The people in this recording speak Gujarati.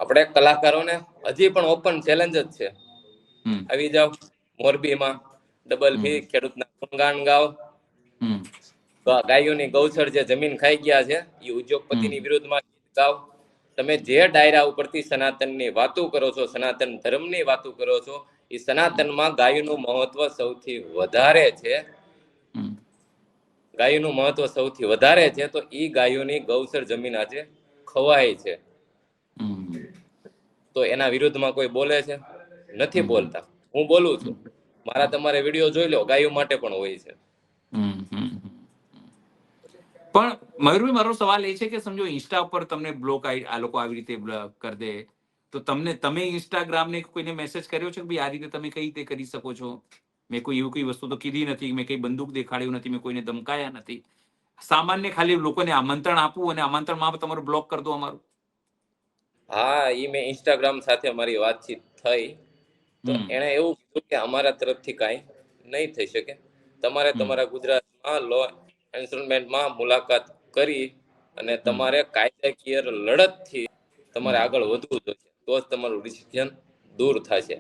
આપણે કલાકારોને હજી પણ ઓપન ચેલેન્જ જ છે. આવી જાવ મોરબીમાં, ડબલ ફી ખેડૂતના ગુણગાન ગાવ. ગાયોની ગૌચર જે જમીન ખાઈ ગયા છે એ ઉદ્યોગપતિની વિરુદ્ધમાં ગાવ. તમે જે ડાયરા ઉપરથી સનાતનની વાતો કરો છો, સનાતન ધર્મની વાતો કરો છો, એ સનાતનમાં ગાયનું મહત્વ સૌથી વધારે છે. ગાયનું મહત્વ સૌથી વધારે છે, તો ઈ ગાયોની ગૌચર જમીન આજે ખવાય છે. તો એના વિરુદ્ધમાં કોઈ બોલે છે? નથી બોલતા. હું બોલું છું. મારા તમારે વિડીયો જોઈ લો, ગાયો માટે પણ હોય છે. પણ મયુરભાઈ, મારો સવાલ એ છે કે સમજો ઇન્સ્ટા ઉપર તમને બ્લોક આ લોકો આવી રીતે કરી દે, તો તમે ઇન્સ્ટાગ્રામને કોઈને મેસેજ કર્યો છે કે ભાઈ આ રીતે તમે કઈ રીતે કરી શકો છો? મેં કોઈ એવું કઈ વસ્તુ તો કીધી નથી, મેં કઈ બંદૂક દેખાડ્યું નથી, મેં કોઈને ધમકાયા નથી. સામાન્ય ખાલી લોકોને આમંત્રણ આપવું અને આમંત્રણમાં તમારું બ્લોક કરી દો અમારું. હા, એ મેં ઇન્સ્ટાગ્રામ સાથે મારી વાતચીત થઈ, તો એને એવું કીધું કે અમારા તરફથી કાંઈ નહીં થઈ શકે. તમારે તમારા ગુજરાતમાં લો એન્ફોર્સમેન્ટમાં મુલાકાત કરી અને તમારે કાયદાકીય લડતથી તમારે આગળ વધવું જોઈએ, તો જ તમારું ડિસિઝન દૂર થશે.